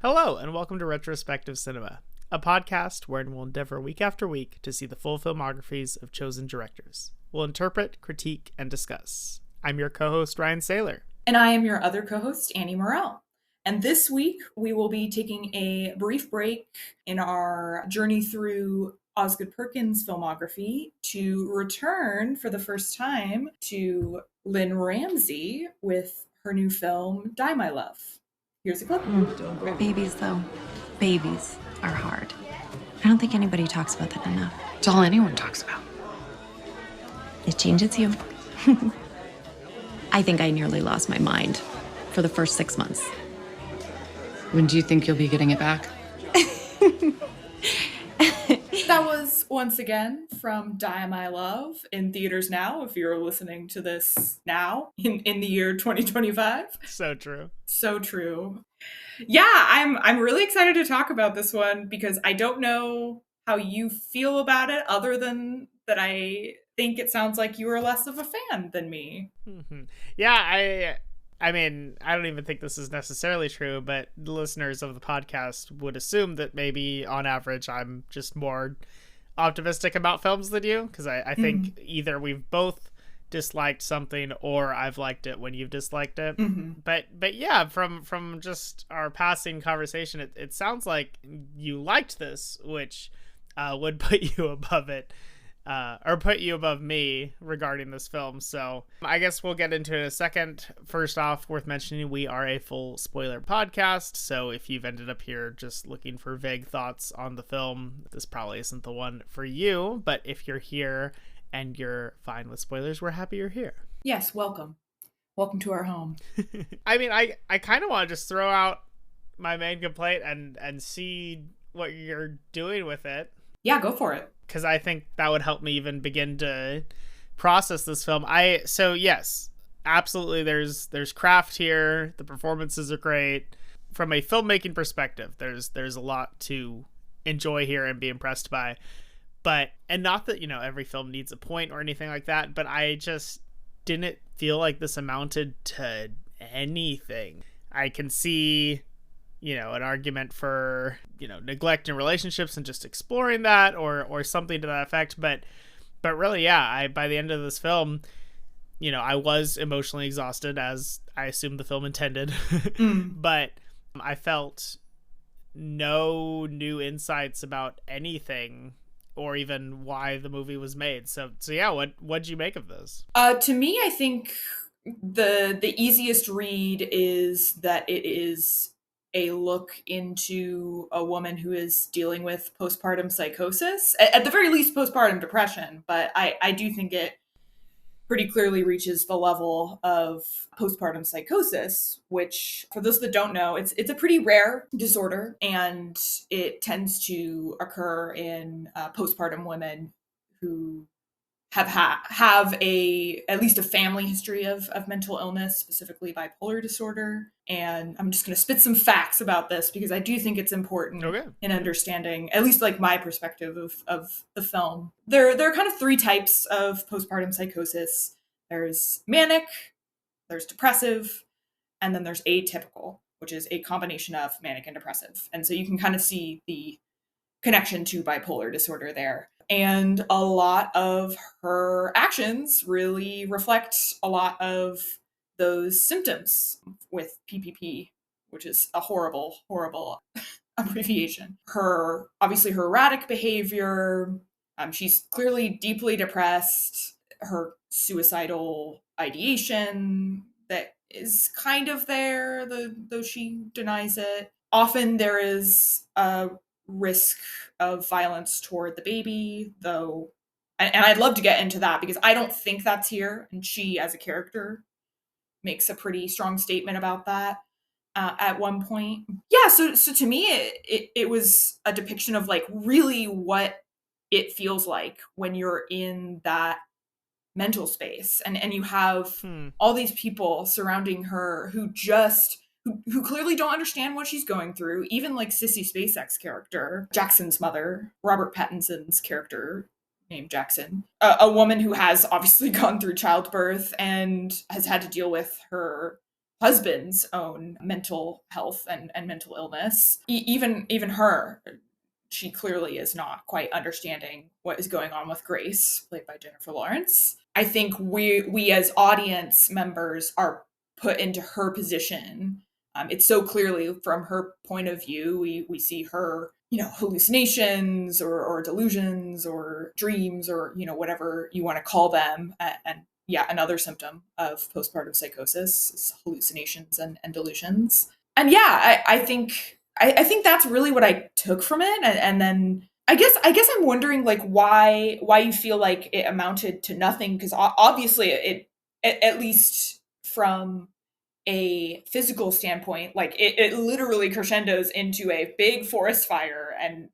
Hello, and welcome to Retrospective Cinema, a podcast wherein we'll endeavor week after week to see the full filmographies of chosen directors. We'll interpret, critique, and discuss. I'm your co-host, Ryan Saylor. And I am your other co-host, Annie Morrell. And this week, we will be taking a brief break in our journey through Osgood Perkins' filmography to return for the first time to Lynne Ramsay with her new film, Die, My Love. Here's a clip. Babies, though. Babies are hard. I don't think anybody talks about that enough. It's all anyone talks about. It changes you. I think I nearly lost my mind for the first 6 months. When do you think you'll be getting it back? That was, once again, from Die, My Love, in theaters now, if you're listening to this now, in the year 2025. So true. So true. Yeah, I'm really excited to talk about this one because I don't know how you feel about it, other than that I think it sounds like you are less of a fan than me. Mm-hmm. Yeah, I mean, I don't even think this is necessarily true, but the listeners of the podcast would assume that maybe on average I'm just more optimistic about films than you, because I think either we've both disliked something or I've liked it when you've disliked it. But yeah, from just our passing conversation, it sounds like you liked this, which would put you above it. Or put you above me regarding this film. So I guess we'll get into it in a second. First off, worth mentioning, we are a full spoiler podcast. So if you've ended up here just looking for vague thoughts on the film, this probably isn't the one for you. But if you're here and you're fine with spoilers, we're happy you're here. Yes, welcome. Welcome to our home. I mean, I kind of want to just throw out my main complaint and see what you're doing with it. Yeah, go for it. Because I think that would help me even begin to process this film. So yes, absolutely. There's craft here. The performances are great. From a filmmaking perspective, there's a lot to enjoy here and be impressed by. And not that, every film needs a point or anything like that, but I just didn't feel like this amounted to anything. I can see an argument for, neglect in relationships and just exploring that or something to that effect. But really, yeah, by the end of this film, I was emotionally exhausted, as I assumed the film intended. But I felt no new insights about anything or even why the movie was made. So yeah, what'd you make of this? To me, I think the easiest read is that it is a look into a woman who is dealing with postpartum psychosis, at the very least postpartum depression, but I do think it pretty clearly reaches the level of postpartum psychosis, which, for those that don't know, it's a pretty rare disorder, and it tends to occur in postpartum women who have at least a family history of mental illness, specifically bipolar disorder. And I'm just going to spit some facts about this because I do think it's important in understanding, at least like my perspective of the film. There are kind of three types of postpartum psychosis. There's manic, there's depressive, and then there's atypical, which is a combination of manic and depressive. And so you can kind of see the connection to bipolar disorder there. And a lot of her actions really reflect a lot of those symptoms with PPP, which is a horrible, horrible abbreviation. Her erratic behavior, she's clearly deeply depressed, her suicidal ideation that is kind of there, though she denies it. Often there is a risk of violence toward the baby, though, and I'd love to get into that because I don't think that's here, and she as a character makes a pretty strong statement about that at one point. Yeah, so to me it was a depiction of like really what it feels like when you're in that mental space, and you have all these people surrounding her who clearly don't understand what she's going through. Even like Sissy Spacek's character, Jackson's mother, Robert Pattinson's character named Jackson, a woman who has obviously gone through childbirth and has had to deal with her husband's own mental health and mental illness. Even her, she clearly is not quite understanding what is going on with Grace, played by Jennifer Lawrence. I think we as audience members are put into her position. It's so clearly from her point of view. We see her, hallucinations or delusions or dreams or, whatever you want to call them. And yeah, another symptom of postpartum psychosis is hallucinations and delusions. And yeah, I think that's really what I took from it. And then I guess I'm wondering like why you feel like it amounted to nothing, because obviously it at least from a physical standpoint, like it literally crescendos into a big forest fire and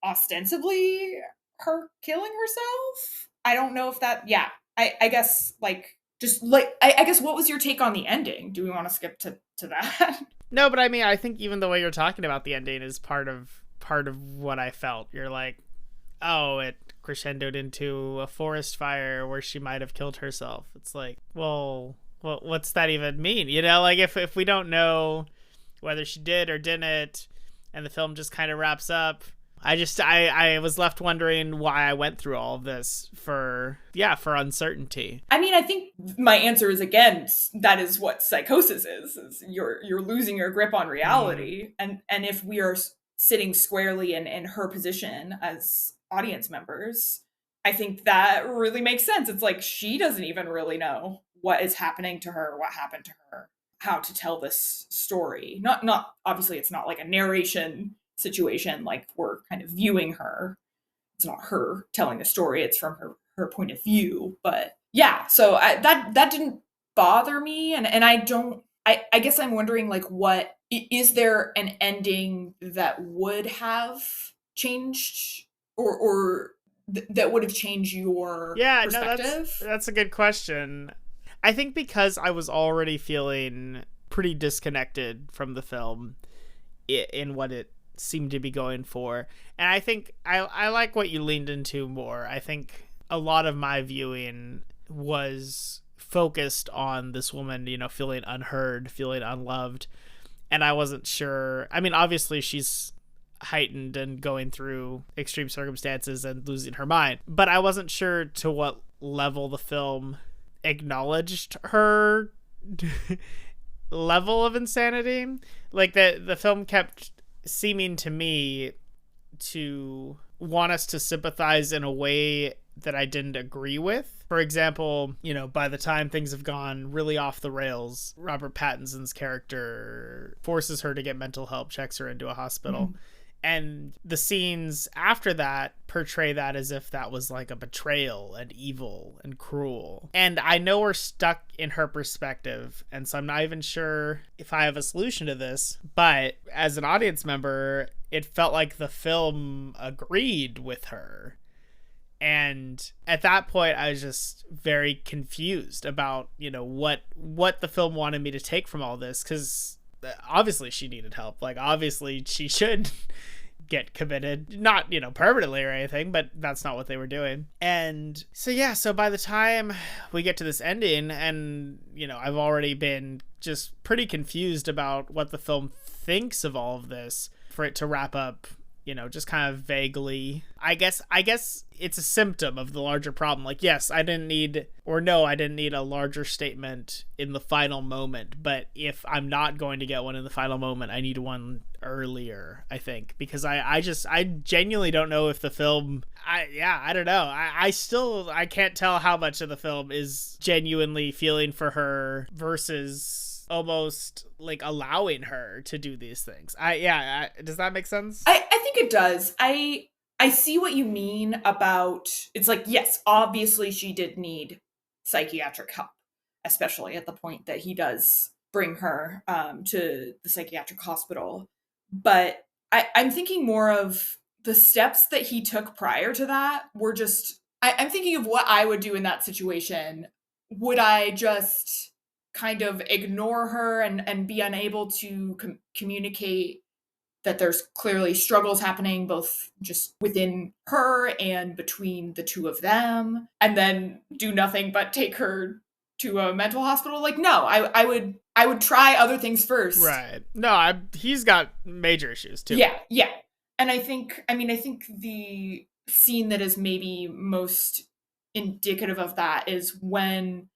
ostensibly her killing herself. I don't know if that, yeah, I guess like just like I guess what was your take on the ending? Do we want to skip to that? No, but I mean, I think even the way you're talking about the ending is part of what I felt. You're like, oh, it crescendoed into a forest fire where she might have killed herself. It's like, well, what's that even mean? Like if we don't know whether she did or didn't, and the film just kind of wraps up, I was left wondering why I went through all of this for uncertainty. I mean, I think my answer is, again, that is what psychosis is you're losing your grip on reality. And if we are sitting squarely in her position as audience members, I think that really makes sense. It's like she doesn't even really know what is happening to her, what happened to her, how to tell this story. Not obviously it's not like a narration situation, like we're kind of viewing her. It's not her telling the story, it's from her point of view. But yeah, so that didn't bother me. And I guess I'm wondering, like, what is there an ending that would have changed or that would have changed your perspective? No, that's a good question. I think because I was already feeling pretty disconnected from the film in what it seemed to be going for, and I think I like what you leaned into more. I think a lot of my viewing was focused on this woman, feeling unheard, feeling unloved, and I wasn't sure. I mean, obviously she's heightened and going through extreme circumstances and losing her mind, but I wasn't sure to what level the film acknowledged her level of insanity. Like the film kept seeming to me to want us to sympathize in a way that I didn't agree with. For example, by the time things have gone really off the rails, Robert Pattinson's character forces her to get mental help, checks her into a hospital. Mm-hmm. And the scenes after that portray that as if that was like a betrayal and evil and cruel. And I know we're stuck in her perspective, and so I'm not even sure if I have a solution to this. But as an audience member, it felt like the film agreed with her. And at that point, I was just very confused about, what the film wanted me to take from all this. Because obviously she needed help. Like, obviously she should get committed, not permanently or anything, but that's not what they were doing. And so by the time we get to this ending, and I've already been just pretty confused about what the film thinks of all of this, for it to wrap up just kind of vaguely. I guess it's a symptom of the larger problem. Like, yes, I didn't need a larger statement in the final moment, but if I'm not going to get one in the final moment, I need one earlier, I think, because I genuinely don't know if the film, I don't know. I can't tell how much of the film is genuinely feeling for her versus almost like allowing her to do these things. Does that make sense? I think it does. I see what you mean about, it's like, yes, obviously she did need psychiatric help, especially at the point that he does bring her to the psychiatric hospital. But I'm thinking more of the steps that he took prior to that were just, I'm thinking of what I would do in that situation. Would I just kind of ignore her and be unable to communicate that there's clearly struggles happening both just within her and between the two of them, and then do nothing but take her to a mental hospital. Like, no, I would try other things first. Right. No, he's got major issues too. Yeah. And I think the scene that is maybe most indicative of that is when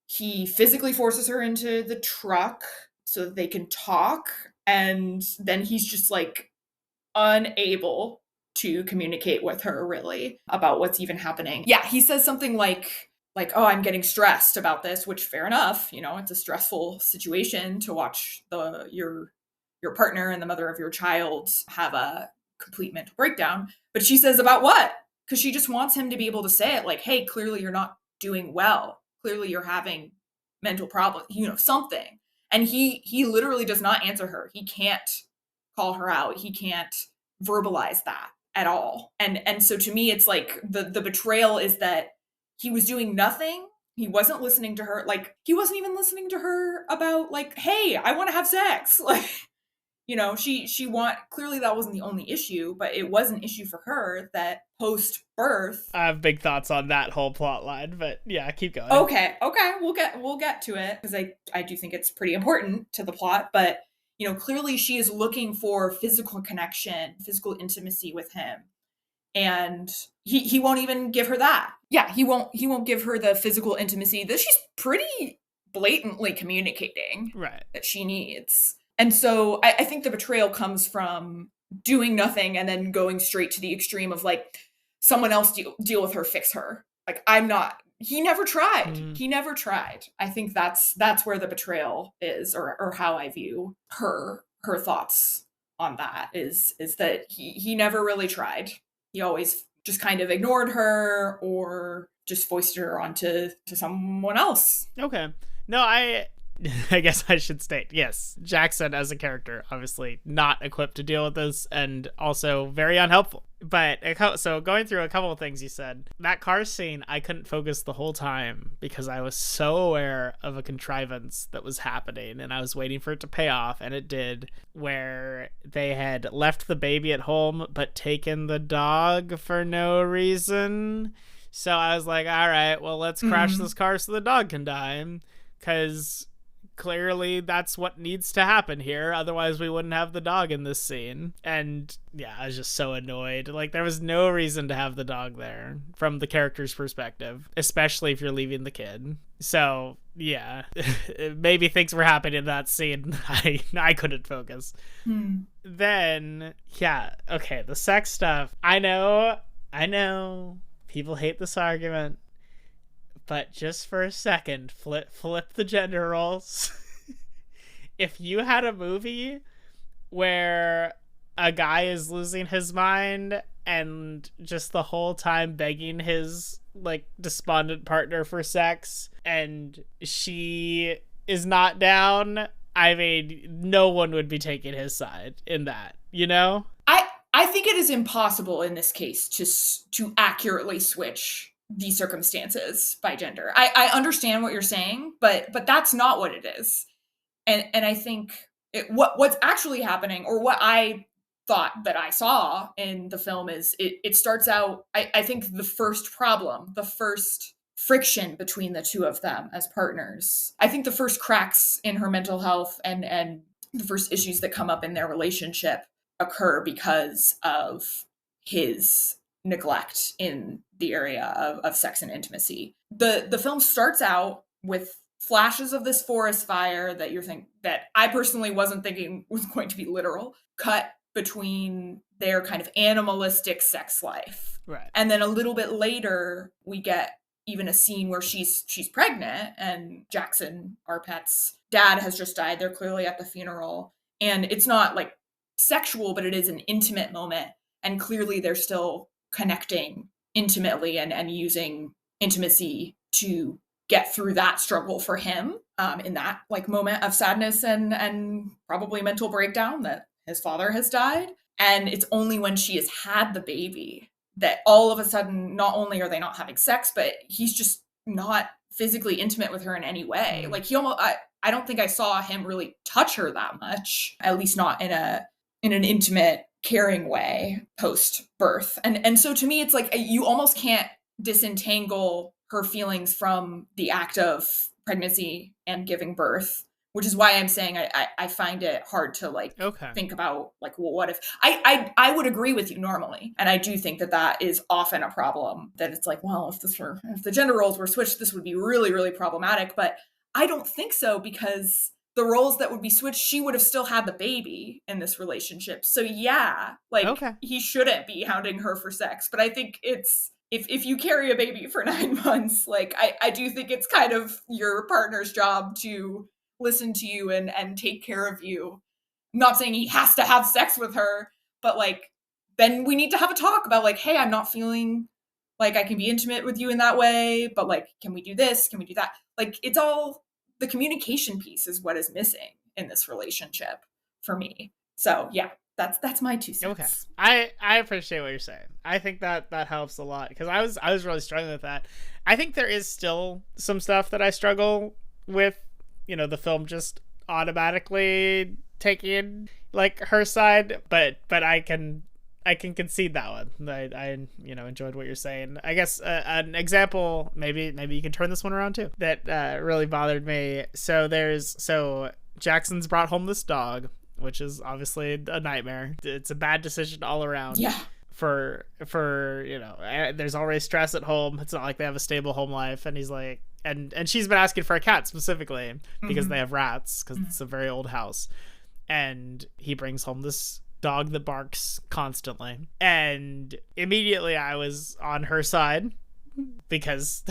he physically forces her into the truck so that they can talk, and then he's just like unable to communicate with her really about what's even happening. Yeah, he says something like, oh, I'm getting stressed about this, which fair enough, it's a stressful situation to watch your partner and the mother of your child have a complete mental breakdown. But she says, about what? Because she just wants him to be able to say it, like, hey, clearly you're not doing well. Clearly you're having mental problems, something. And he literally does not answer her. He can't call her out. He can't verbalize that at all. And so to me, it's like the betrayal is that he was doing nothing. He wasn't listening to her. Like, he wasn't even listening to her about, like, hey, I want to have sex. Like, clearly that wasn't the only issue, but it was an issue for her that post birth. I have big thoughts on that whole plot line, but yeah, keep going. Okay, we'll get to it, because I do think it's pretty important to the plot. But clearly she is looking for physical connection, physical intimacy with him, and he won't even give her that. Yeah, he won't give her the physical intimacy that she's pretty blatantly communicating right that she needs. And so I think the betrayal comes from doing nothing and then going straight to the extreme of, like, someone else deal with her, fix her. Like, he never tried. He never tried. I think that's where the betrayal is, or how I view her thoughts on that is that he never really tried. He always just kind of ignored her or just foisted her onto someone else. Okay. No, I guess I should state, yes, Jackson as a character, obviously not equipped to deal with this, and also very unhelpful. But so going through a couple of things you said, that car scene, I couldn't focus the whole time because I was so aware of a contrivance that was happening, and I was waiting for it to pay off, and it did, where they had left the baby at home but taken the dog for no reason. So I was like, all right, well, let's crash this car so the dog can die, because clearly that's what needs to happen here, otherwise we wouldn't have the dog in this scene. And yeah, I was just so annoyed. Like, there was no reason to have the dog there from the character's perspective, especially if you're leaving the kid. So yeah, maybe things were happening in that scene. I couldn't focus. Then yeah, okay, the sex stuff, I know people hate this argument, but just for a second, flip the gender roles. If you had a movie where a guy is losing his mind and just the whole time begging his, like, despondent partner for sex, and she is not down, I mean, no one would be taking his side in that, I think it is impossible in this case to accurately switch the circumstances by gender. I understand what you're saying, but that's not what it is. And I think what's actually happening, or what I thought that I saw in the film, is it starts out, I think the first problem, the first friction between the two of them as partners, I think the first cracks in her mental health and the first issues that come up in their relationship occur because of his neglect in the area of sex and intimacy. The film starts out with flashes of this forest fire that I personally wasn't thinking was going to be literal, cut between their kind of animalistic sex life. Right. And then a little bit later, we get even a scene where she's pregnant, and Jackson, our pet's dad, has just died. They're clearly at the funeral. And it's not like sexual, but it is an intimate moment. And clearly they're still connecting intimately and using intimacy to get through that struggle for him, in that, like, moment of sadness and probably mental breakdown that his father has died. And it's only when she has had the baby that all of a sudden, not only are they not having sex, but he's just not physically intimate with her in any way. Like, he almost, I don't think I saw him really touch her that much, at least not in an intimate, caring way post birth. And so to me, it's like you almost can't disentangle her feelings from the act of pregnancy and giving birth, which is why I'm saying I find it hard to like think about like, well, what if I would agree with you normally. And I do think that is often a problem, that it's like, well, if the gender roles were switched, this would be really, really problematic. But I don't think so, because the roles that would be switched, she would have still had the baby in this relationship. So yeah, like he shouldn't be hounding her for sex. But I think it's, if you carry a baby for 9 months, like I do think it's kind of your partner's job to listen to you and take care of you. I'm not saying he has to have sex with her, but like, then we need to have a talk about like, hey, I'm not feeling like I can be intimate with you in that way, but like, can we do this? Can we do that? Like, it's all, the communication piece is what is missing in this relationship for me. So yeah, that's my 2 cents. Okay. I appreciate what you're saying. I think that helps a lot, because I was really struggling with that. I think there is still some stuff that I struggle with, the film just automatically taking like her side, but I can concede that one. I enjoyed what you're saying. I guess an example, maybe you can turn this one around too, that really bothered me. So Jackson's brought home this dog, which is obviously a nightmare. It's a bad decision all around. Yeah. For there's already stress at home. It's not like they have a stable home life, and he's like, and she's been asking for a cat specifically because they have rats, because it's a very old house, and he brings home this dog that barks constantly, and immediately I was on her side, because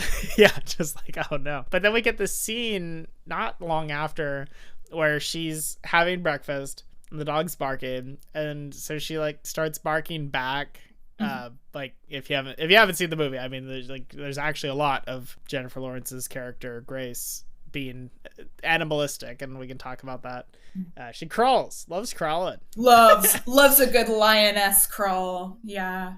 just like, oh no. But then we get this scene not long after where she's having breakfast and the dog's barking, and so she like starts barking back. Like if you haven't seen the movie, I mean, there's actually a lot of Jennifer Lawrence's character Grace being animalistic, and we can talk about that. She crawls, loves crawling, loves a good lioness crawl. Yeah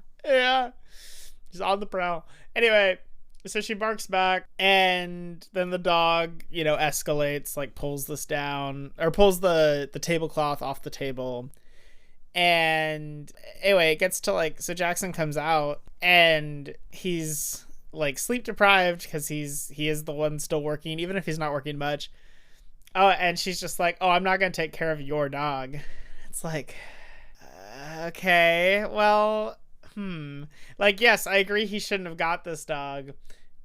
she's on the prowl. Anyway, so she barks back, and then the dog escalates, like pulls this down, or pulls the tablecloth off the table. And anyway, it gets to like, so Jackson comes out, and he's like sleep deprived because he is the one still working, even if he's not working much. Oh, and she's just like, oh, I'm not gonna take care of your dog. It's like, okay, well, like, yes, I agree he shouldn't have got this dog,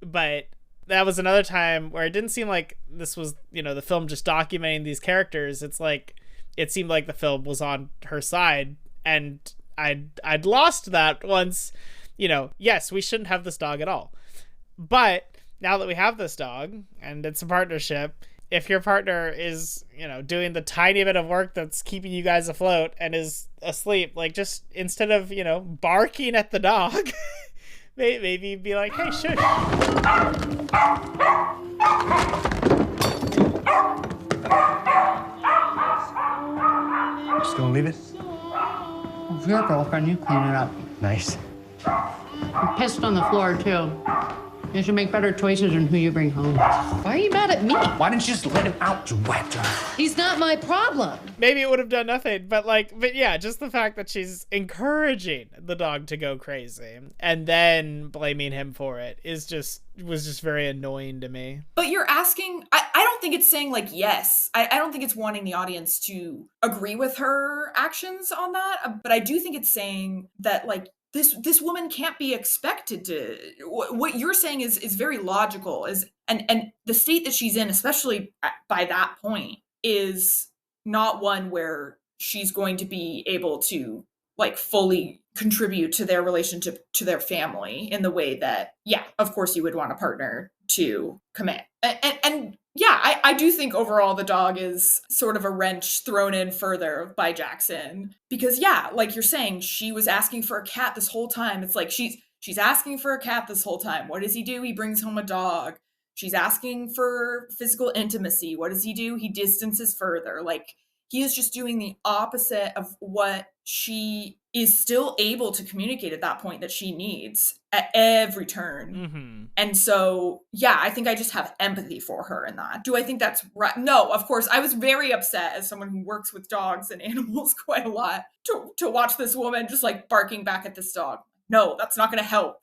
but that was another time where it didn't seem like this was the film just documenting these characters. It's like, it seemed like the film was on her side, and I'd lost that once, yes, we shouldn't have this dog at all. But now that we have this dog, and it's a partnership, if your partner is, doing the tiny bit of work that's keeping you guys afloat and is asleep, like, just instead of, barking at the dog, maybe be like, hey, shush. Just gonna leave it? It's your girlfriend, you clean it up. Nice. You pissed on the floor, too. You should make better choices in who you bring home. Why are you mad at me? Why didn't you just let him out, you wet? He's not my problem. Maybe it would have done nothing, but yeah, just the fact that she's encouraging the dog to go crazy and then blaming him for it was just very annoying to me. But you're asking, I don't think it's saying like, yes. I don't think it's wanting the audience to agree with her actions on that. But I do think it's saying that like, this woman can't be expected to, what you're saying is very logical, and the state that she's in, especially by that point, is not one where she's going to be able to like fully contribute to their relationship, to their family, in the way that, yeah, of course you would want a partner to commit. And yeah, I do think overall the dog is sort of a wrench thrown in further by Jackson, because yeah, like you're saying, she was asking for a cat this whole time. It's like she's asking for a cat this whole time. What does he do? He brings home a dog. She's asking for physical intimacy. What does he do? He distances further. Like, he is just doing the opposite of what she is still able to communicate at that point that she needs at every turn. Mm-hmm. And so, yeah, I think I just have empathy for her in that. Do I think that's right? No, of course. I was very upset as someone who works with dogs and animals quite a lot to watch this woman just like barking back at this dog. No, that's not going to help.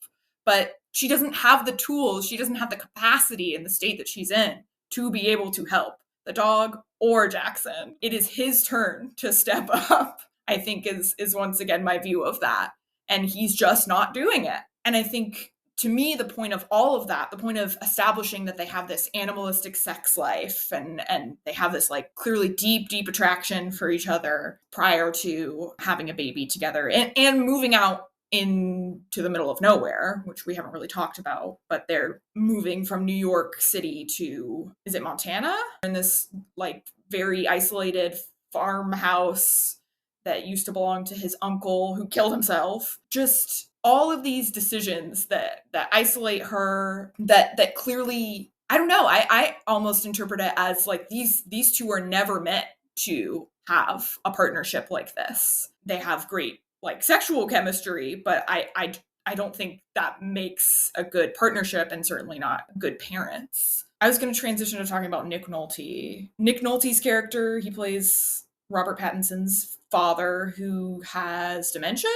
But she doesn't have the tools. She doesn't have the capacity in the state that she's in to be able to help the dog or Jackson. It is his turn to step up, I think is once again my view of that. And he's just not doing it. And I think, to me, the point of all of that, the point of establishing that they have this animalistic sex life and they have this like clearly deep attraction for each other prior to having a baby together and moving out into the middle of nowhere, which we haven't really talked about, but they're moving from New York City to, is it Montana? In this like very isolated farmhouse that used to belong to his uncle who killed himself. Just all of these decisions that isolate her, that clearly, I don't know, I almost interpret it as like these two are never meant to have a partnership like this. They have great like sexual chemistry, but I don't think that makes a good partnership, and certainly not good parents. I was going to transition to talking about Nick Nolte. Nick Nolte's character, he plays Robert Pattinson's father who has dementia,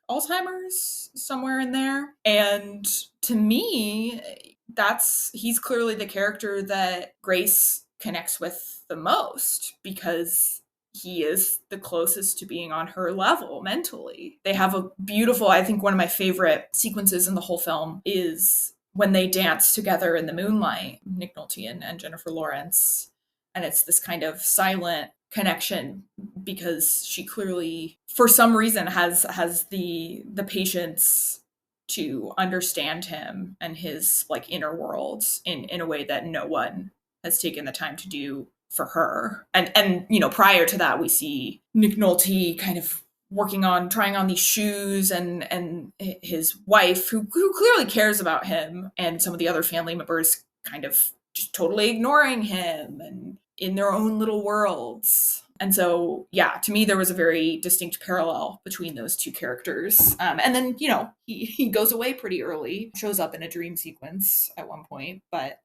Alzheimer's, somewhere in there. And to me, he's clearly the character that Grace connects with the most, because he is the closest to being on her level mentally. They have a beautiful, I think one of my favorite sequences in the whole film is when they dance together in the moonlight, Nick Nolte and Jennifer Lawrence. And it's this kind of silent connection because she clearly, for some reason, has the patience to understand him and his like inner worlds in a way that no one has taken the time to do for her. And you know, prior to that, we see Nick Nolte kind of trying on these shoes, and his wife, who clearly cares about him, and some of the other family members kind of just totally ignoring him and in their own little worlds. And so, yeah, to me, there was a very distinct parallel between those two characters. And then, you know, he goes away pretty early, shows up in a dream sequence at one point, but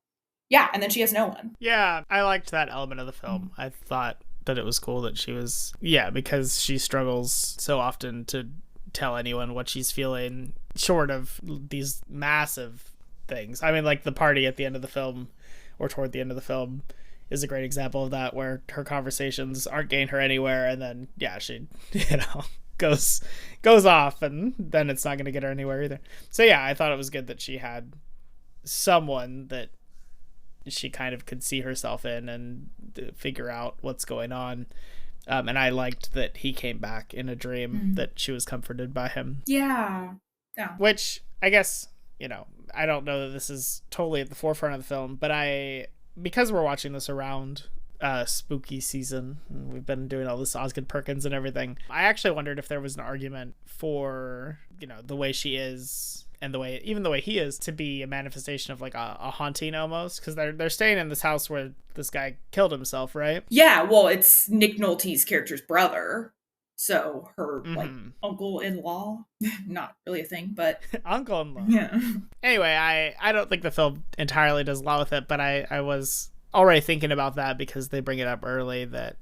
yeah, and then she has no one. Yeah, I liked that element of the film. I thought that it was cool that she was, because she struggles so often to tell anyone what she's feeling, short of these massive things. I mean, like the party at the end of the film, or toward the end of the film, is a great example of that, where her conversations aren't getting her anywhere, and then she goes off, and then it's not going to get her anywhere either. So I thought it was good that she had someone that she kind of could see herself in and figure out what's going on. And I liked that he came back in a dream, that she was comforted by him. Yeah. Which I guess, I don't know that this is totally at the forefront of the film, but because we're watching this around spooky season, and we've been doing all this Osgood Perkins and everything, I actually wondered if there was an argument for, the way she is and the way he is to be a manifestation of like a haunting almost, because they're staying in this house where this guy killed himself, right? Yeah, well, it's Nick Nolte's character's brother. So her like uncle-in-law, not really a thing, but uncle-in-law. Yeah. Anyway, I don't think the film entirely does a lot with it, but I was already thinking about that because they bring it up early that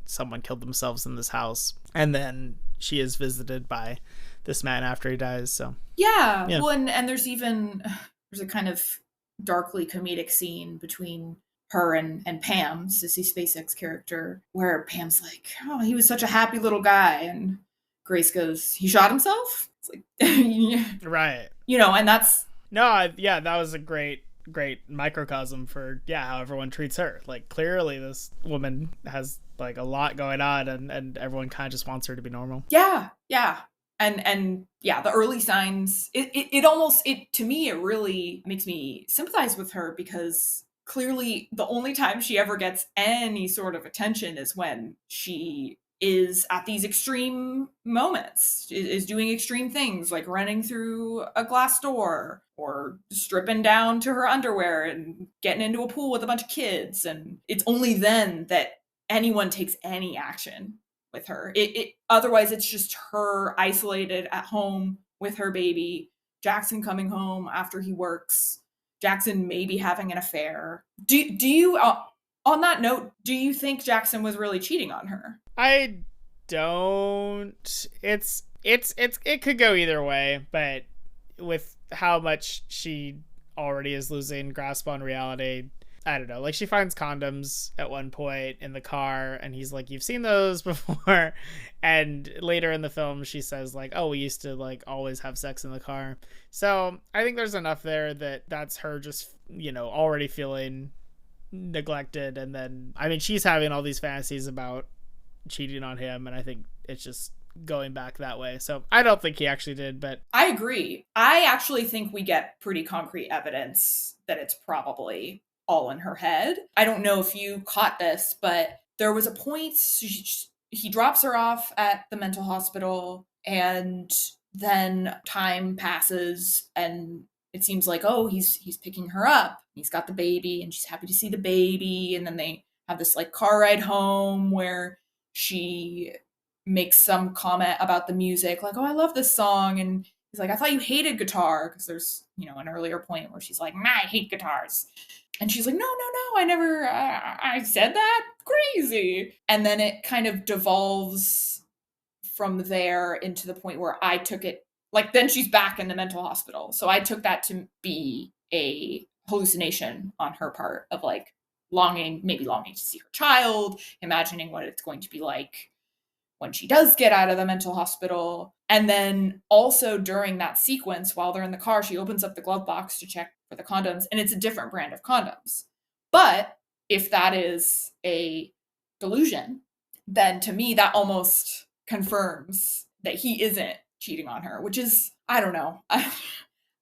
someone killed themselves in this house, and then she is visited by this man after he dies. So yeah. Well, and there's a kind of darkly comedic scene between her and Pam, Sissy Spacek's character, where Pam's like, oh, he was such a happy little guy, and Grace goes, he shot himself? It's like right. And that's that was a great microcosm for how everyone treats her. Like, clearly this woman has like a lot going on, and everyone kind of just wants her to be normal. Yeah and the early signs, it to me, it really makes me sympathize with her, because clearly the only time she ever gets any sort of attention is when she is at these extreme moments, is doing extreme things like running through a glass door or stripping down to her underwear and getting into a pool with a bunch of kids. And it's only then that anyone takes any action with her. Otherwise, it's just her isolated at home with her baby, Jackson coming home after he works, Jackson maybe having an affair. Do you, on that note, do you think Jackson was really cheating on her? I don't. It could go either way, but with how much she already is losing grasp on reality, I don't know, like she finds condoms at one point in the car and he's like, you've seen those before. And later in the film she says like, oh, we used to like always have sex in the car. So I think there's enough there that that's her just, you know, already feeling neglected. And then I mean she's having all these fantasies about cheating on him, and I think it's just going back that way. So I don't think he actually did, but I agree. I actually think we get pretty concrete evidence that it's probably all in her head. I don't know if you caught this, but there was a point he drops her off at the mental hospital, and then time passes and it seems like, oh, he's picking her up. He's got the baby and she's happy to see the baby, and then they have this like car ride home where she makes some comment about the music, like, oh, I love this song. And he's like, I thought you hated guitar. Because there's, you know, an earlier point where she's like, nah, I hate guitars. And she's like, no, I never, I said that? Crazy. And then it kind of devolves from there into the point where I took it, like, then she's back in the mental hospital. So I took that to be a hallucination on her part of like maybe longing to see her child, imagining what it's going to be like when she does get out of the mental hospital. And then also during that sequence, while they're in the car, she opens up the glove box to check for the condoms, and it's a different brand of condoms. But if that is a delusion, then to me, that almost confirms that he isn't cheating on her, which is, I don't know.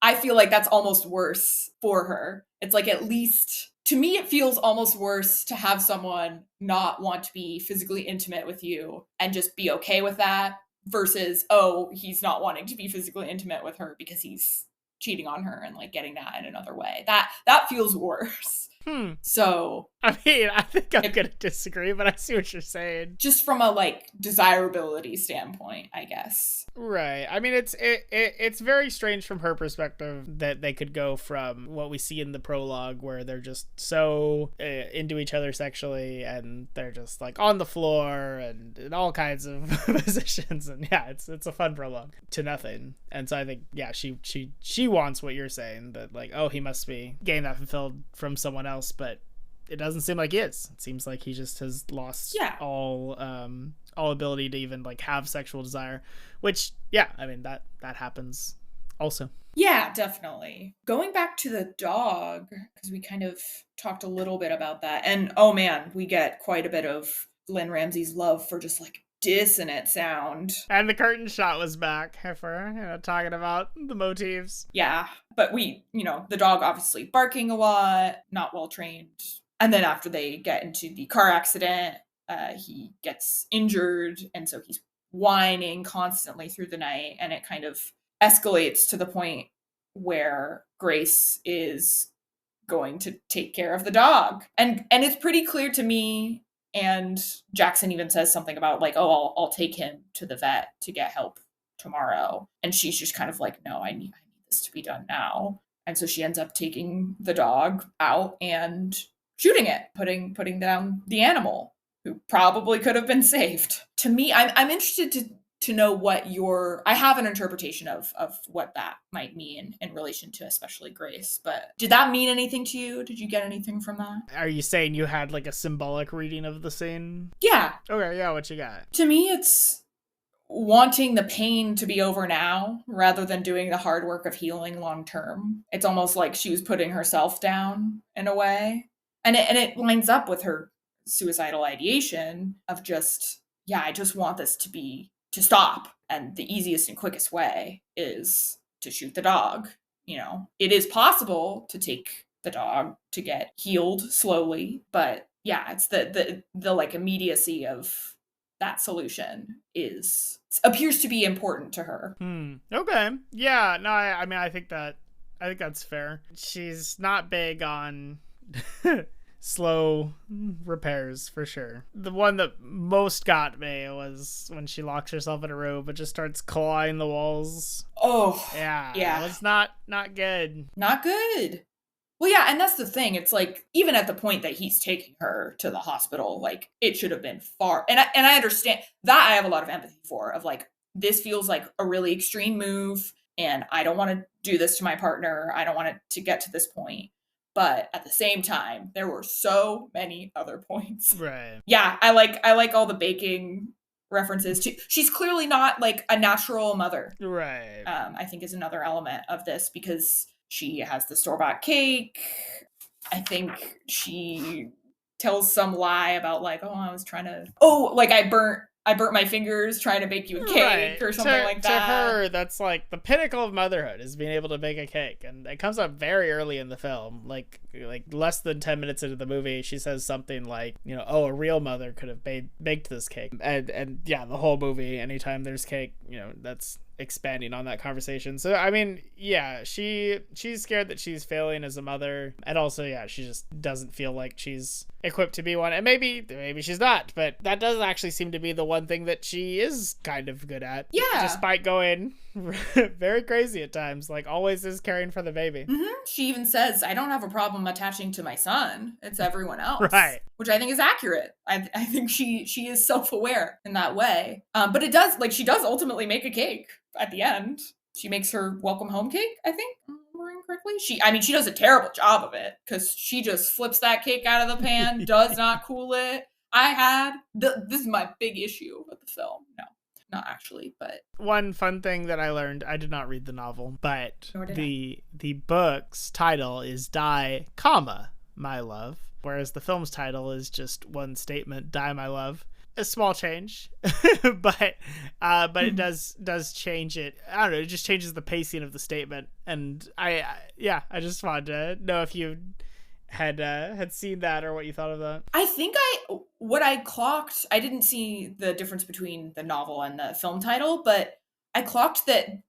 I feel like that's almost worse for her. It's like, at least to me, it feels almost worse to have someone not want to be physically intimate with you and just be okay with that versus, oh, he's not wanting to be physically intimate with her because he's cheating on her and like getting that in another way. That feels worse. So I mean, I think I'm gonna disagree, but I see what you're saying. Just from a like desirability standpoint, I guess. Right. I mean, it's very strange from her perspective that they could go from what we see in the prologue, where they're just so into each other sexually, and they're just like on the floor and in all kinds of positions, and yeah, it's a fun prologue, to nothing. And so I think, yeah, she wants what you're saying, that like, oh, he must be getting that fulfilled from someone else, but it doesn't seem like he is. It seems like he just has lost all ability to even like have sexual desire, which, yeah, I mean, that happens also. Yeah, definitely. Going back to the dog, because we kind of talked a little bit about that, and oh man, we get quite a bit of Lynne Ramsay's love for just like dissonant sound. And the curtain shot was back for talking about the motifs. Yeah, but we, the dog obviously barking a lot, not well trained. And then after they get into the car accident, he gets injured, and so he's whining constantly through the night, and it kind of escalates to the point where Grace is going to take care of the dog. And it's pretty clear to me, and Jackson even says something about like, oh, I'll take him to the vet to get help tomorrow. And she's just kind of like, no, I need this to be done now. And so she ends up taking the dog out and shooting it, putting down the animal, who probably could have been saved. To me, I'm interested to know what I have an interpretation of what that might mean in relation to especially Grace, but did that mean anything to you? Did you get anything from that? Are you saying you had like a symbolic reading of the scene? Yeah. Okay, yeah, what you got? To me, it's wanting the pain to be over now rather than doing the hard work of healing long term. It's almost like she was putting herself down in a way. And it lines up with her suicidal ideation of just, yeah, I just want this to stop. And the easiest and quickest way is to shoot the dog. It is possible to take the dog to get healed slowly, but yeah, it's the like immediacy of that solution appears to be important to her. Okay. Yeah, no, I mean, I think that's fair. She's not big on slow repairs, for sure. The one that most got me was when she locks herself in a room but just starts clawing the walls. Oh, yeah. It's not good. Not good. Well, yeah, and that's the thing. It's like, even at the point that he's taking her to the hospital, like, it should have been far. And I understand that. I have a lot of empathy for, of like, this feels like a really extreme move, and I don't want to do this to my partner. I don't want it to get to this point. but at the same time, there were so many other points. Right. Yeah, I like all the baking references. She's clearly not like a natural mother. Right. I think is another element of this, because she has the store-bought cake. I think she tells some lie about like, oh, I was trying to, like I burnt my fingers trying to bake you a cake or something like that. To her, that's like the pinnacle of motherhood, is being able to bake a cake. And it comes up very early in the film, like less than 10 minutes into the movie. She says something like, a real mother could have baked this cake. And yeah, the whole movie, anytime there's cake, that's expanding on that conversation. So I mean, yeah, she's scared that she's failing as a mother, and also, yeah, she just doesn't feel like she's equipped to be one. And maybe she's not, but that does actually seem to be the one thing that she is kind of good at. Yeah, despite going very crazy at times, like always is caring for the baby. She even says, I don't have a problem attaching to my son, it's everyone else. Right. Which I think is accurate. I think she is self-aware in that way. But it does, like, she does ultimately make a cake at the end. She makes her welcome home cake, I think, if I'm remembering correctly. She does a terrible job of it, because she just flips that cake out of the pan, does not cool it. This is my big issue with the film. No, not actually, but one fun thing that I learned, I did not read the novel, but the book's title is Die, My Love, whereas the film's title is just one statement, Die, My Love. A small change, but it does change it. I don't know, it just changes the pacing of the statement. And I just wanted to know if you had seen that or what you thought of that. I think what I clocked, I didn't see the difference between the novel and the film title, but I clocked that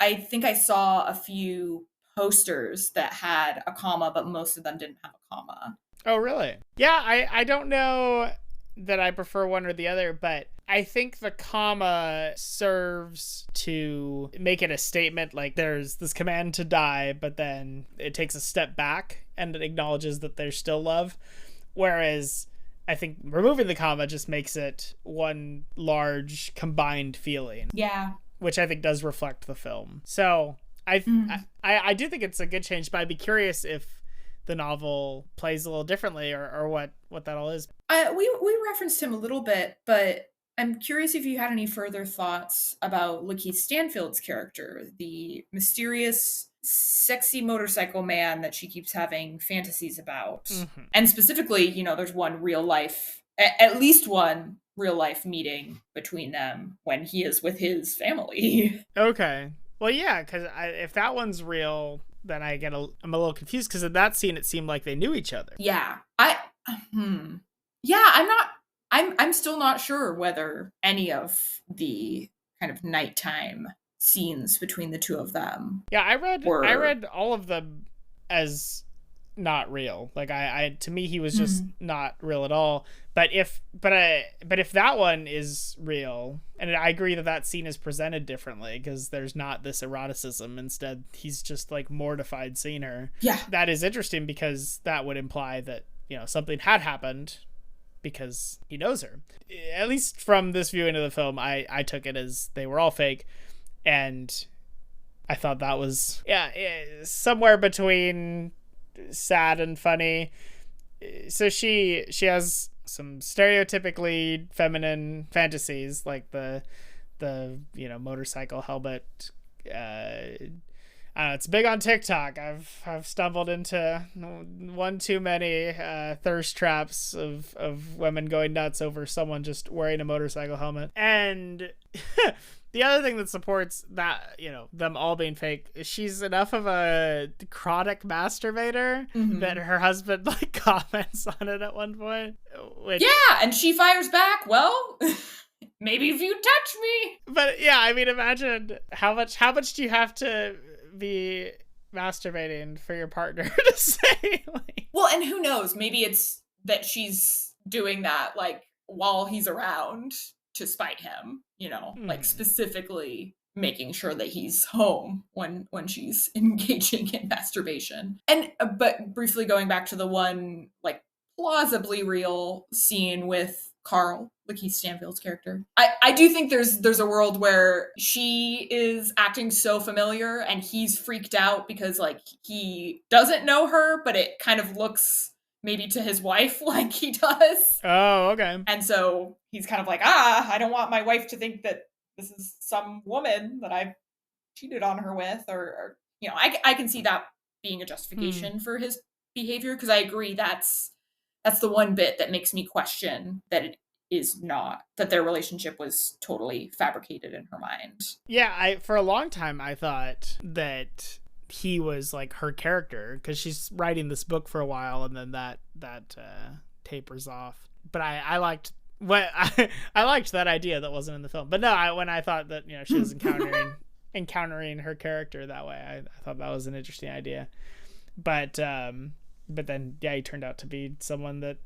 I think I saw a few posters that had a comma, but most of them didn't have a comma. Oh, really? Yeah, I don't know that I prefer one or the other, but I think the comma serves to make it a statement, like there's this command to die, but then it takes a step back and it acknowledges that there's still love. Whereas I think removing the comma just makes it one large combined feeling. Yeah. Which I think does reflect the film. So I do think it's a good change, but I'd be curious if the novel plays a little differently or what that all is. We referenced him a little bit, but I'm curious if you had any further thoughts about Lakeith Stanfield's character, the mysterious, sexy motorcycle man that she keeps having fantasies about. Mm-hmm. And specifically, there's one real life, at least one real life meeting between them when he is with his family. Okay. Well, yeah, because if that one's real, then I'm a little confused, because in that scene it seemed like they knew each other. Yeah. I'm still not sure whether any of the kind of nighttime scenes between the two of them. Yeah, I read all of them as not real. Like to me he was just not real at all. But if that one is real, and I agree that scene is presented differently because there's not this eroticism, instead he's just like mortified seeing her. Yeah, that is interesting, because that would imply that something had happened, because he knows her. At least from this viewing of the film, I took it as they were all fake, and I thought that was somewhere between sad and funny. So she has some stereotypically feminine fantasies, like the motorcycle helmet. I don't know, it's big on TikTok. I've stumbled into one too many thirst traps of women going nuts over someone just wearing a motorcycle helmet. And the other thing that supports that, them all being fake, she's enough of a chronic masturbator that her husband like comments on it at one point. Yeah, and she fires back, well, maybe if you touch me. But yeah, I mean, imagine how much do you have to be masturbating for your partner to say, like... Well, and who knows, maybe it's that she's doing that like while he's around to spite him, like specifically making sure that he's home when she's engaging in masturbation. And but briefly going back to the one like plausibly real scene with Carl Lakeith Stanfield's character. I do think there's a world where she is acting so familiar and he's freaked out because like he doesn't know her, but it kind of looks maybe to his wife like he does. Oh, okay. And so he's kind of like, I don't want my wife to think that this is some woman that I've cheated on her with, or you know, I can see that being a justification for his behavior, because I agree that's the one bit that makes me question that it is not, that their relationship was totally fabricated in her mind. Yeah, for a long time I thought that he was like her character, because she's writing this book for a while and then that tapers off. But I liked I liked that idea that wasn't in the film. But no, when I thought that, you know, she was encountering her character that way, I thought that was an interesting idea. But then yeah, he turned out to be someone that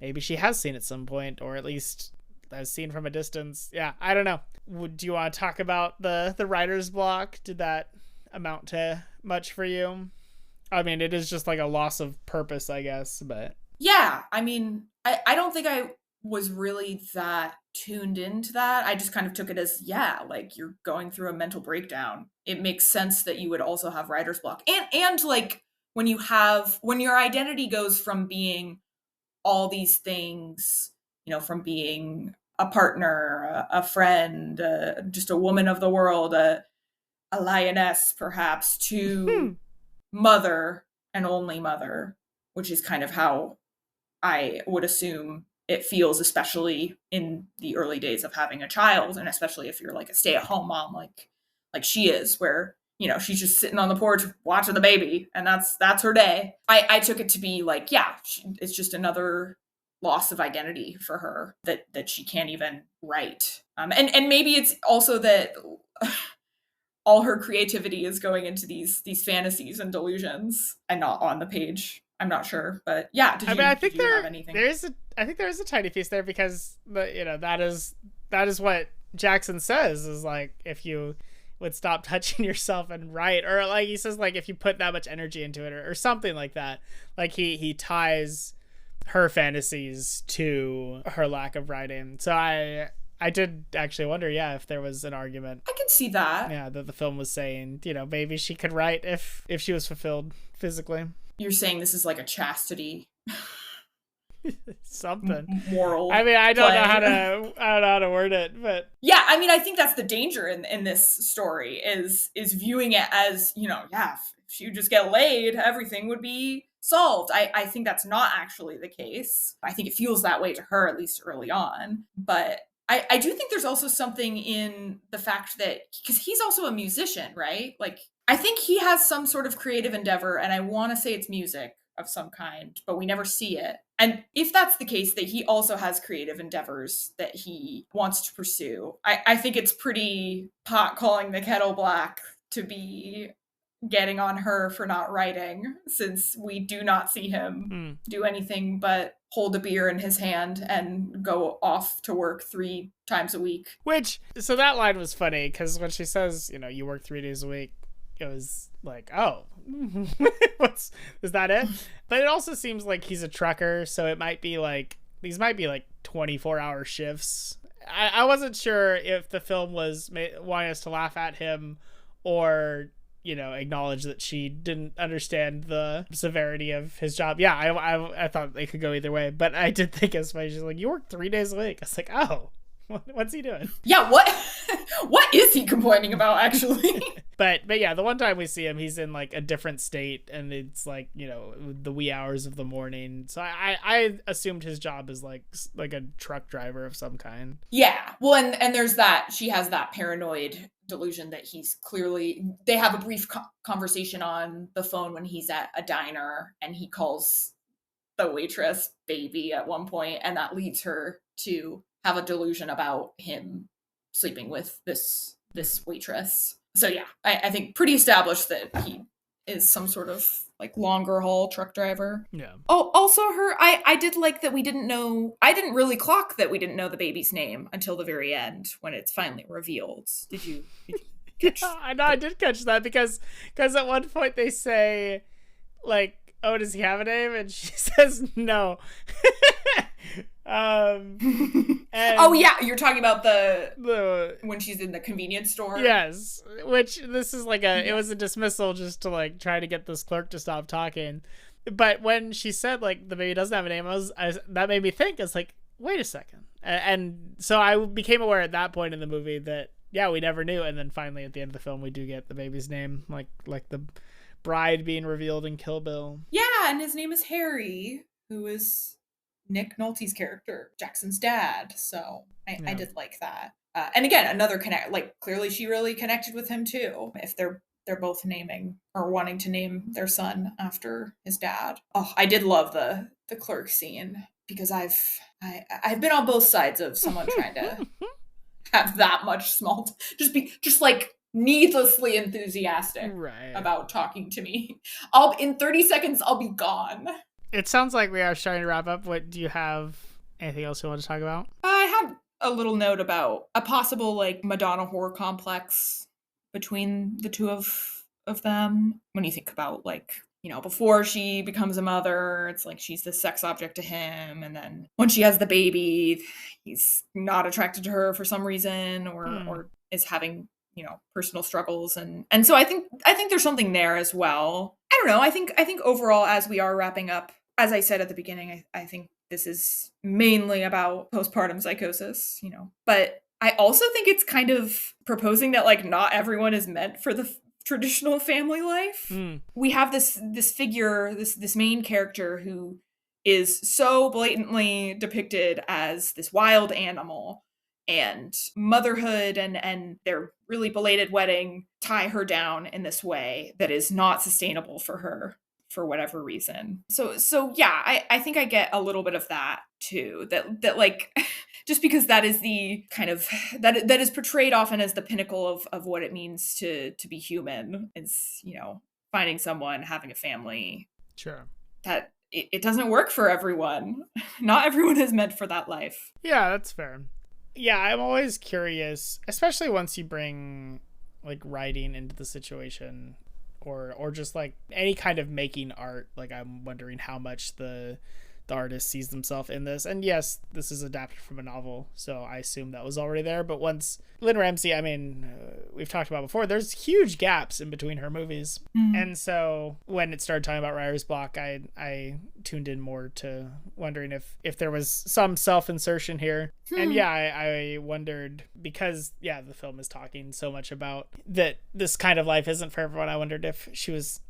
maybe she has seen at some point, or at least has seen from a distance. Yeah, I don't know. Do you want to talk about the writer's block? Did that amount to much for you? I mean, it is just like a loss of purpose, I guess, but... Yeah, I mean, I don't think I was really that tuned into that. I just kind of took it as, yeah, like you're going through a mental breakdown. It makes sense that you would also have writer's block. And like when your identity goes from being all these things, you know, from being a partner, a friend, just a woman of the world, a lioness perhaps, to mother and only mother, which is kind of how I would assume it feels, especially in the early days of having a child, and especially if you're like a stay-at-home mom like she is, where, you know, she's just sitting on the porch watching the baby, and that's her day. I took it to be like, yeah, it's just another loss of identity for her that she can't even write. And maybe it's also that all her creativity is going into these fantasies and delusions and not on the page. I'm not sure, but yeah. I think did you have anything? I think there is a tiny piece there, because that is what Jackson says, is like, if you would stop touching yourself and write, or like he says, like if you put that much energy into it, or something like that. Like he ties her fantasies to her lack of writing. So I did actually wonder, yeah, if there was an argument. I can see that. Yeah, that the film was saying, you know, maybe she could write if she was fulfilled physically. You're saying this is like a chastity something moral. I mean, I don't know how to word it, but yeah, I mean, I think that's the danger in this story is viewing it as, you know, yeah, if you just get laid, everything would be solved. I think that's not actually the case. I think it feels that way to her, at least early on. But I do think there's also something in the fact that, because he's also a musician, right? Like, I think he has some sort of creative endeavor, and I want to say it's music of some kind, but we never see it. And if that's the case, that he also has creative endeavors that he wants to pursue, I think it's pretty pot calling the kettle black to be getting on her for not writing, since we do not see him do anything but hold a beer in his hand and go off to work 3 times a week. So that line was funny, because when she says, you know, you work 3 days a week, it was like, oh, is that it? But it also seems like he's a trucker, so it might be like, these might be like 24-hour shifts. I wasn't sure if the film was wanting us to laugh at him, or, you know, acknowledge that she didn't understand the severity of his job. Yeah, I thought they could go either way, but I did think as much. She's like, you work 3 days a week. I was like, oh, what's he doing? Yeah, what is he complaining about, actually? But yeah, the one time we see him, he's in like a different state, and it's like, you know, the wee hours of the morning. So I assumed his job is like a truck driver of some kind. Yeah, well, and there's that, she has that paranoid delusion that he's clearly, they have a brief conversation on the phone when he's at a diner, and he calls the waitress baby at one point, and that leads her to have a delusion about him sleeping with this waitress. So yeah, I think pretty established that he is some sort of like longer haul truck driver. Yeah. Oh, also I did like that I didn't really clock that we didn't know the baby's name until the very end when it's finally revealed. Did you catch? I know, I did catch that, because at one point they say, like, oh, does he have a name? And she says no. And oh yeah, you're talking about the when she's in the convenience store. yes, which this is like it was a dismissal just to like try to get this clerk to stop talking. But when she said like the baby doesn't have a name, that made me think. It's like, wait a second, and so I became aware at that point in the movie that we never knew, and then finally at the end of the film we do get the baby's name, like the bride being revealed in Kill Bill. Yeah, and his name is Harry, who is Nick Nolte's character, Jackson's dad. So I did like that. And again, another connect. Like clearly, she really connected with him too. If they're both naming or wanting to name their son after his dad. Oh, I did love the clerk scene because I've been on both sides of someone trying to have that much just like needlessly enthusiastic about talking to me. In 30 seconds I'll be gone. It sounds like we are starting to wrap up. What do you have? Anything else you want to talk about? I have a little note about a possible like Madonna horror complex between the two of them. When you think about like, you know, before she becomes a mother, it's like she's the sex object to him, and then when she has the baby, he's not attracted to her for some reason, or is having, you know, personal struggles, and so I think there's something there as well. I don't know. I think overall, as we are wrapping up, as I said at the beginning, I think this is mainly about postpartum psychosis, you know, but I also think it's kind of proposing that like not everyone is meant for the traditional family life. We have this figure, this main character who is so blatantly depicted as this wild animal, and motherhood and their really belated wedding tie her down in this way that is not sustainable for her for whatever reason. So yeah, I think I get a little bit of that too, that like just because that is the kind of that is portrayed often as the pinnacle of what it means to be human, is, you know, finding someone, having a family. Sure. That it doesn't work for everyone. Not everyone is meant for that life. Yeah, that's fair. Yeah, I'm always curious, especially once you bring like writing into the situation, or just like any kind of making art. Like I'm wondering how much the artist sees themselves in this. And yes, this is adapted from a novel, so I assume that was already there. But once Lynne Ramsay, I mean, we've talked about before, there's huge gaps in between her movies. And so when it started talking about Writer's Block, I tuned in more to wondering if there was some self-insertion here. And yeah, I wondered, because the film is talking so much about that this kind of life isn't for everyone. I wondered if she was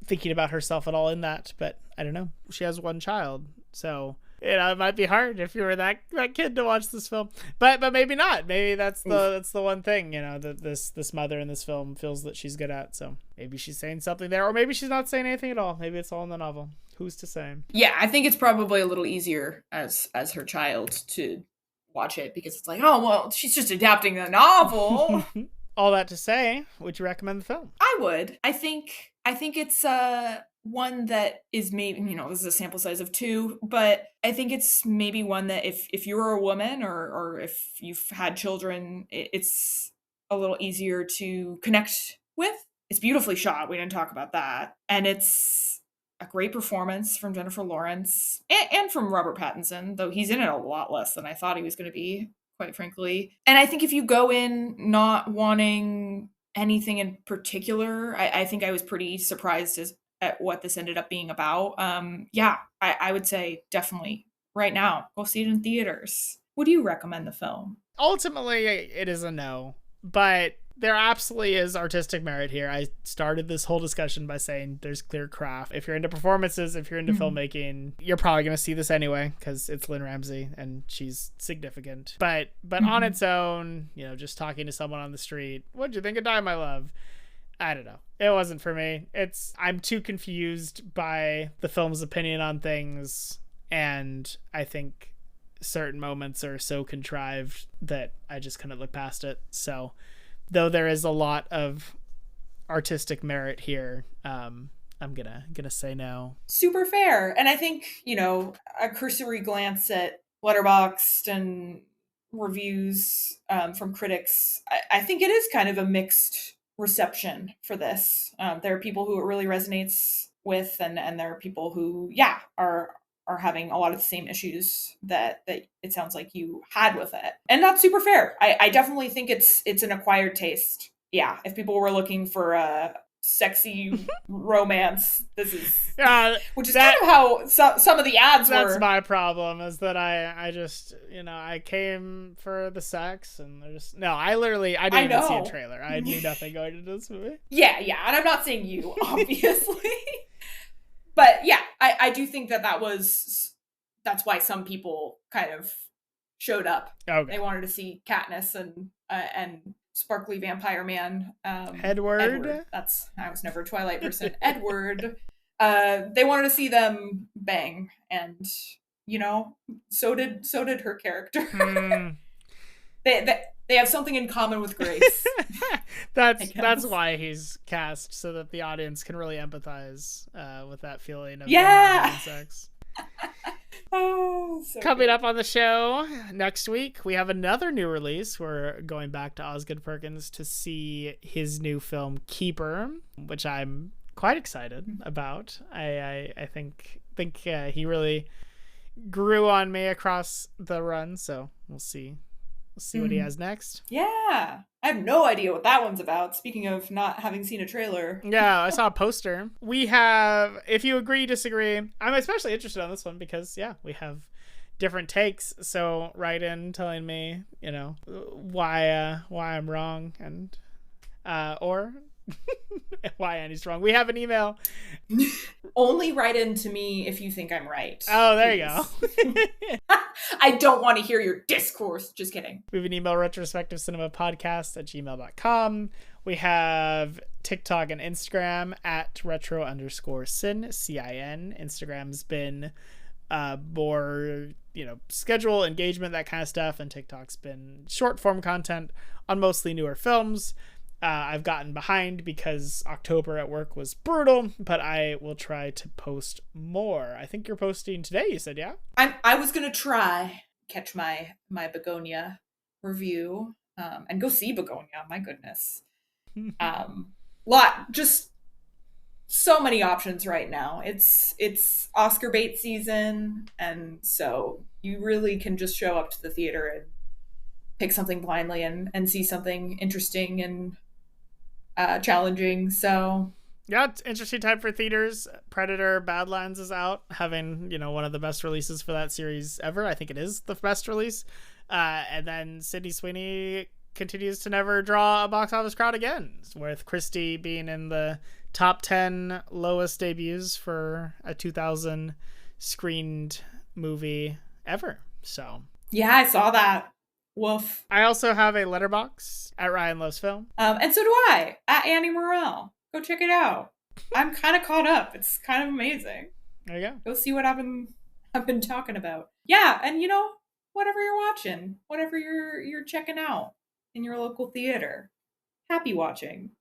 thinking about herself at all in that, but I don't know. She has one child, so it might be hard if you were that kid to watch this film, but maybe not. Maybe that's the one thing, you know, that this mother in this film feels that she's good at. So maybe she's saying something there, or maybe she's not saying anything at all. Maybe it's all in the novel. Who's to say? Yeah, I think it's probably a little easier as her child to watch it, because it's like, oh well, she's just adapting a novel. All that to say, would you recommend the film? I would. I think it's one that is maybe, you know, this is a sample size of 2, but I think it's maybe one that if you're a woman or if you've had children, it's a little easier to connect with. It's beautifully shot. We didn't talk about that. And it's a great performance from Jennifer Lawrence and from Robert Pattinson, though he's in it a lot less than I thought he was going to be, quite frankly. And I think if you go in not wanting anything in particular, I think I was pretty surprised at what this ended up being about. I would say definitely right now, go see it in theaters. Would you recommend the film? Ultimately, it is a no, but there absolutely is artistic merit here. I started this whole discussion by saying there's clear craft. If you're into performances, if you're into filmmaking, you're probably going to see this anyway, because it's Lynne Ramsay and she's significant. But on its own, you know, just talking to someone on the street, what'd you think of Die My Love? I don't know. It wasn't for me. I'm too confused by the film's opinion on things, and I think certain moments are so contrived that I just couldn't look past it. So though there is a lot of artistic merit here, I'm gonna say no. Super fair. And I think, you know, a cursory glance at Letterboxd and reviews from critics, I think it is kind of a mixed reception for this. There are people who it really resonates with, and there are people who are are having a lot of the same issues that it sounds like you had with it. And that's super fair. I definitely think it's an acquired taste. Yeah, if people were looking for a sexy romance, this is which is kind of how some of the ads were. That's my problem, is that I just, I came for the sex, and there's I didn't even see a trailer. I knew nothing going into this movie. Yeah, and I'm not saying you, obviously. But yeah, I do think that's why some people kind of showed up. Okay. They wanted to see Katniss and sparkly vampire man. Edward. I was never a Twilight person. Edward. They wanted to see them bang, and so did her character. They have something in common with Grace. That's why he's cast, so that the audience can really empathize with that feeling of sex. Coming up on the show next week, we have another new release. We're going back to Osgood Perkins to see his new film Keeper, which I'm quite excited about. I think he really grew on me across the run, so we'll see what he has next. Yeah. I have no idea what that one's about. Speaking of not having seen a trailer. Yeah, I saw a poster. We have, if you agree, disagree. I'm especially interested on this one because, we have different takes. So write in telling me, why I'm wrong and or why Annie's wrong. We have an email. Only write in to me if you think I'm right. Oh, there you go. I don't want to hear your discourse. Just kidding. We have an email, retrospectivecinema.podcast@gmail.com. We have TikTok and Instagram at retro_sin, CIN. Instagram's been more, schedule, engagement, that kind of stuff. And TikTok's been short form content on mostly newer films. I've gotten behind because October at work was brutal, but I will try to post more. I think you're posting today, you said, yeah? I was going to try catch my Begonia review and go see Begonia. My goodness. Just so many options right now. It's Oscar bait season, and so you really can just show up to the theater and pick something blindly and see something interesting and challenging. So yeah, it's interesting time for theaters. Predator Badlands is out, having one of the best releases for that series ever. I think it is the best release. And then Sydney Sweeney continues to never draw a box office crowd again, with Christie being in the top 10 lowest debuts for a 2000 screened movie ever. So yeah, I saw that. Woof. I also have a letterbox at Ryan Loves Film. And so do I, at Annie Morrell. Go check it out. I'm kind of caught up. It's kind of amazing. There you go. Go see what I've been talking about. Yeah, and whatever you're watching, whatever you're checking out in your local theater, happy watching.